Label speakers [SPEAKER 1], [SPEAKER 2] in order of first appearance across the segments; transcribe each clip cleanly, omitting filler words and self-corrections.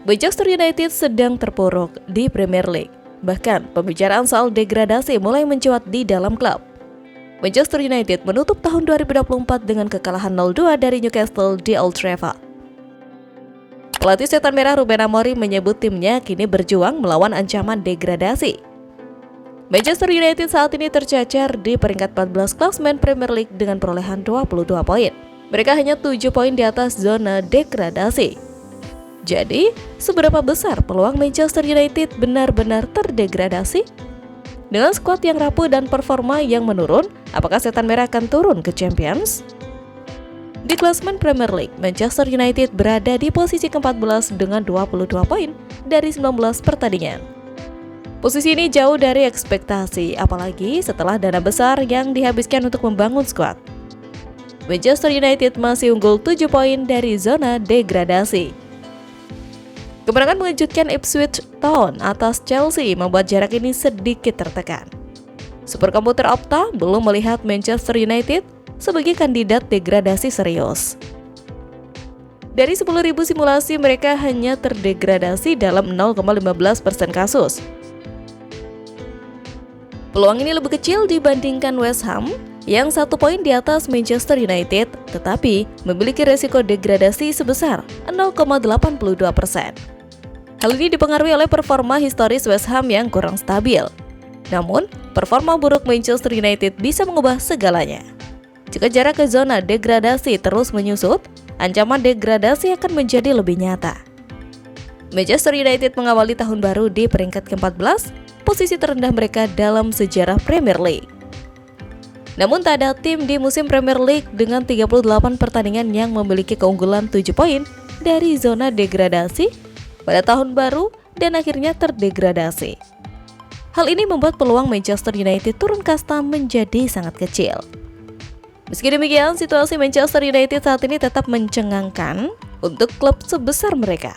[SPEAKER 1] Manchester United sedang terpuruk di Premier League. Bahkan, pembicaraan soal degradasi mulai mencuat di dalam klub. Manchester United menutup tahun 2024 dengan kekalahan 0-2 dari Newcastle di Old Trafford. Pelatih Setan Merah Ruben Amorim menyebut timnya kini berjuang melawan ancaman degradasi. Manchester United saat ini tercacar di peringkat 14 klasemen Premier League dengan perolehan 22 poin. Mereka hanya 7 poin di atas zona degradasi. Jadi, seberapa besar peluang Manchester United benar-benar terdegradasi? Dengan skuad yang rapuh dan performa yang menurun, apakah Setan Merah akan turun ke Champions? Di klasemen Premier League, Manchester United berada di posisi ke-14 dengan 22 poin dari 19 pertandingan. Posisi ini jauh dari ekspektasi, apalagi setelah dana besar yang dihabiskan untuk membangun skuad. Manchester United masih unggul 7 poin dari zona degradasi. Kemenangan mengejutkan Ipswich Town atas Chelsea membuat jarak ini sedikit tertekan. Superkomputer Opta belum melihat Manchester United sebagai kandidat degradasi serius. Dari 10.000 simulasi, mereka hanya terdegradasi dalam 0,15% kasus. Peluang ini lebih kecil dibandingkan West Ham yang 1 poin di atas Manchester United, tetapi memiliki resiko degradasi sebesar 0,82%. Hal ini dipengaruhi oleh performa historis West Ham yang kurang stabil. Namun, performa buruk Manchester United bisa mengubah segalanya. Jika jarak ke zona degradasi terus menyusut, ancaman degradasi akan menjadi lebih nyata. Manchester United mengawali tahun baru di peringkat ke-14, posisi terendah mereka dalam sejarah Premier League. Namun tak ada tim di musim Premier League dengan 38 pertandingan yang memiliki keunggulan 7 poin dari zona degradasi pada tahun baru dan akhirnya terdegradasi. Hal ini membuat peluang Manchester United turun kasta menjadi sangat kecil. Meski demikian, situasi Manchester United saat ini tetap mencengangkan untuk klub sebesar mereka.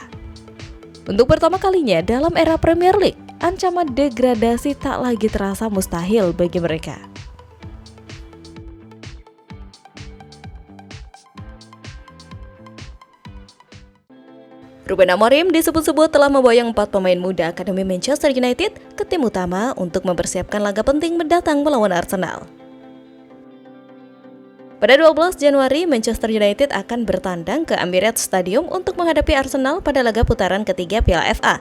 [SPEAKER 1] Untuk pertama kalinya dalam era Premier League, ancaman degradasi tak lagi terasa mustahil bagi mereka. Ruben Amorim disebut-sebut telah memboyong 4 pemain muda Akademi Manchester United ke tim utama untuk mempersiapkan laga penting mendatang melawan Arsenal. Pada 12 Januari, Manchester United akan bertandang ke Emirates Stadium untuk menghadapi Arsenal pada laga putaran ketiga Piala FA.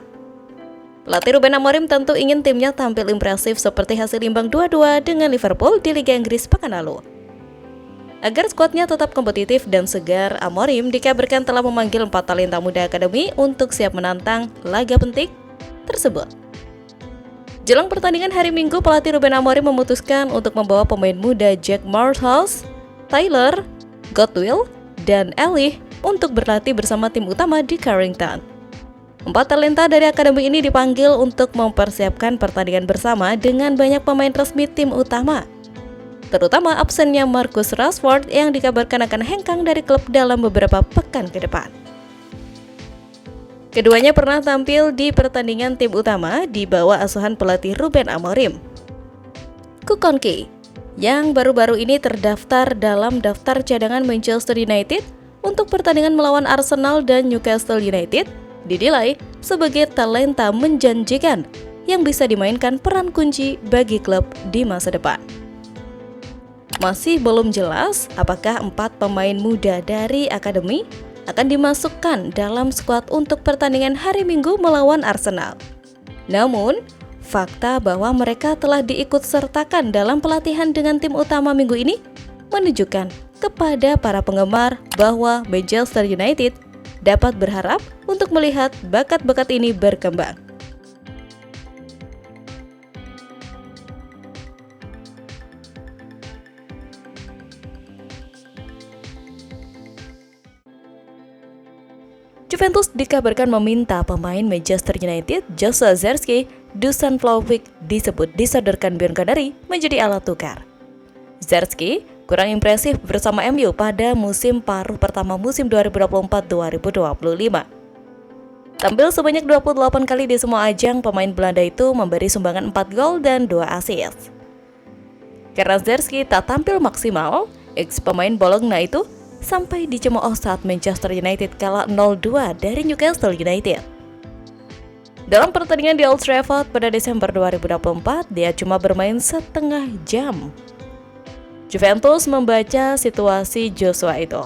[SPEAKER 1] Pelatih Ruben Amorim tentu ingin timnya tampil impresif seperti hasil imbang 2-2 dengan Liverpool di Liga Inggris pekan lalu. Agar skuadnya tetap kompetitif dan segar, Amorim dikabarkan telah memanggil 4 talenta muda akademi untuk siap menantang laga penting tersebut. Jelang pertandingan hari Minggu, pelatih Ruben Amorim memutuskan untuk membawa pemain muda Jack Malthouse, Tyler, Godwill, dan Ellie untuk berlatih bersama tim utama di Carrington. 4 talenta dari akademi ini dipanggil untuk mempersiapkan pertandingan bersama dengan banyak pemain resmi tim utama, terutama absennya Marcus Rashford yang dikabarkan akan hengkang dari klub dalam beberapa pekan ke depan. Keduanya pernah tampil di pertandingan tim utama di bawah asuhan pelatih Ruben Amorim. Kukonki, yang baru-baru ini terdaftar dalam daftar cadangan Manchester United untuk pertandingan melawan Arsenal dan Newcastle United, dinilai sebagai talenta menjanjikan yang bisa dimainkan peran kunci bagi klub di masa depan. Masih belum jelas apakah 4 pemain muda dari akademi akan dimasukkan dalam skuad untuk pertandingan hari Minggu melawan Arsenal. Namun, fakta bahwa mereka telah diikut sertakan dalam pelatihan dengan tim utama minggu ini menunjukkan kepada para penggemar bahwa Manchester United dapat berharap untuk melihat bakat-bakat ini berkembang. Juventus dikabarkan meminta pemain Manchester United Joshua Zirkzee, Dusan Vlahovic disebut disodorkan Bianconeri menjadi alat tukar. Zirkzee kurang impresif bersama MU pada musim paruh pertama musim 2024-2025. Tampil sebanyak 28 kali di semua ajang, pemain Belanda itu memberi sumbangan 4 gol dan 2 assist. Karena Zirkzee tak tampil maksimal, ex-pemain Bologna itu sampai dicemooh saat Manchester United kalah 0-2 dari Newcastle United. Dalam pertandingan di Old Trafford pada Desember 2024, dia cuma bermain setengah jam. Juventus membaca situasi Joshua itu.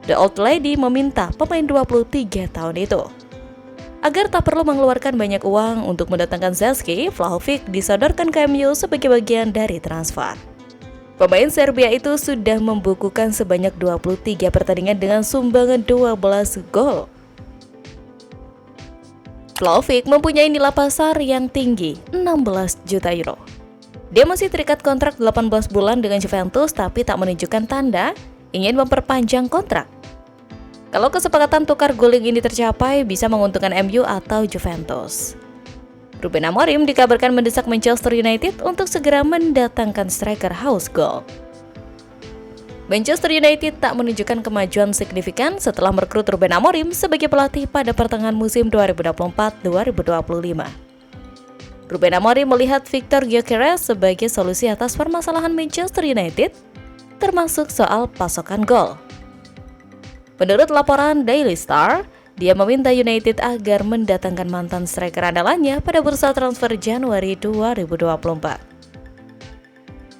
[SPEAKER 1] The Old Lady meminta pemain 23 tahun itu agar tak perlu mengeluarkan banyak uang untuk mendatangkan Zeki. Vlahovic disodorkan ke MU sebagai bagian dari transfer. Pemain Serbia itu sudah membukukan sebanyak 23 pertandingan dengan sumbangan 12 gol. Vlahovic mempunyai nilai pasar yang tinggi, 16 juta euro. Dia masih terikat kontrak 18 bulan dengan Juventus tapi tak menunjukkan tanda ingin memperpanjang kontrak. Kalau kesepakatan tukar guling ini tercapai, bisa menguntungkan MU atau Juventus. Ruben Amorim dikabarkan mendesak Manchester United untuk segera mendatangkan striker haus gol. Manchester United tak menunjukkan kemajuan signifikan setelah merekrut Ruben Amorim sebagai pelatih pada pertengahan musim 2024-2025. Ruben Amorim melihat Victor Gyökeres sebagai solusi atas permasalahan Manchester United, termasuk soal pasokan gol. Menurut laporan Daily Star, dia meminta United agar mendatangkan mantan striker andalannya pada bursa transfer Januari 2024.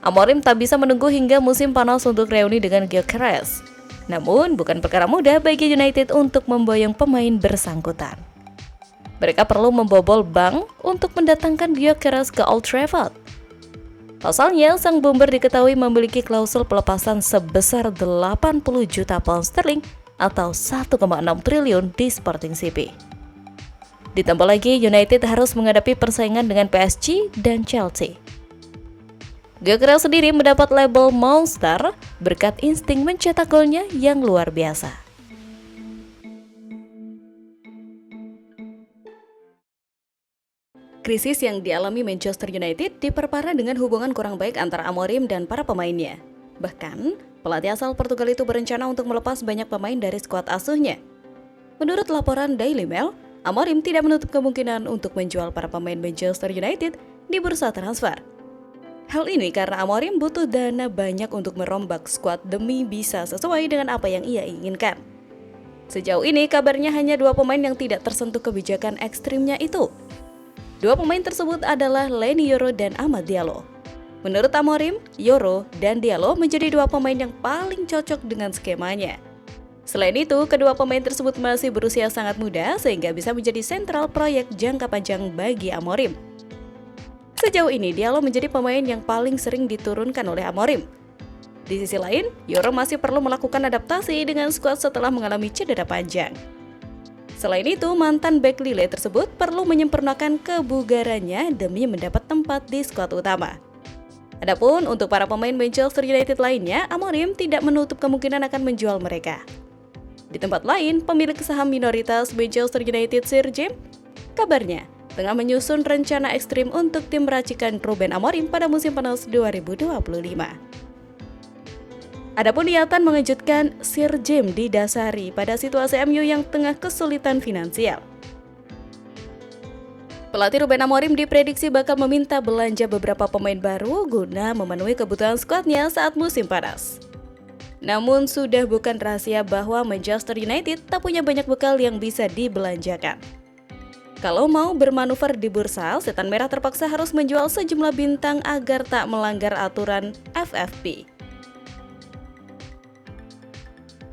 [SPEAKER 1] Amorim tak bisa menunggu hingga musim panas untuk reuni dengan Gyökeres. Namun, bukan perkara mudah bagi United untuk memboyong pemain bersangkutan. Mereka perlu membobol bank untuk mendatangkan Gyökeres ke Old Trafford. Pasalnya, sang bomber diketahui memiliki klausul pelepasan sebesar 80 juta pound sterling atau 1,6 triliun di Sporting CP. Ditambah lagi, United harus menghadapi persaingan dengan PSG dan Chelsea. Gyökeres sendiri mendapat label monster berkat insting mencetak golnya yang luar biasa. Krisis yang dialami Manchester United diperparah dengan hubungan kurang baik antara Amorim dan para pemainnya. Bahkan, pelatih asal Portugal itu berencana untuk melepas banyak pemain dari skuad asuhnya. Menurut laporan Daily Mail, Amorim tidak menutup kemungkinan untuk menjual para pemain Manchester United di bursa transfer. Hal ini karena Amorim butuh dana banyak untuk merombak skuad demi bisa sesuai dengan apa yang ia inginkan. Sejauh ini kabarnya hanya 2 pemain yang tidak tersentuh kebijakan ekstrimnya itu. 2 pemain tersebut adalah Leny Yoro dan Amad Diallo. Menurut Amorim, Yoro dan Diallo menjadi 2 pemain yang paling cocok dengan skemanya. Selain itu, kedua pemain tersebut masih berusia sangat muda sehingga bisa menjadi sentral proyek jangka panjang bagi Amorim. Sejauh ini, Diallo menjadi pemain yang paling sering diturunkan oleh Amorim. Di sisi lain, Yoro masih perlu melakukan adaptasi dengan skuad setelah mengalami cedera panjang. Selain itu, mantan bek Lille tersebut perlu menyempurnakan kebugarannya demi mendapat tempat di skuad utama. Adapun untuk para pemain Manchester United lainnya, Amorim tidak menutup kemungkinan akan menjual mereka. Di tempat lain, pemilik saham minoritas Manchester United Sir Jim, kabarnya tengah menyusun rencana ekstrim untuk tim racikan Ruben Amorim pada musim panas 2025. Adapun niatan mengejutkan Sir Jim didasari pada situasi MU yang tengah kesulitan finansial. Pelatih Ruben Amorim diprediksi bakal meminta belanja beberapa pemain baru guna memenuhi kebutuhan skuadnya saat musim panas. Namun sudah bukan rahasia bahwa Manchester United tak punya banyak bekal yang bisa dibelanjakan. Kalau mau bermanuver di bursa, Setan Merah terpaksa harus menjual sejumlah bintang agar tak melanggar aturan FFP.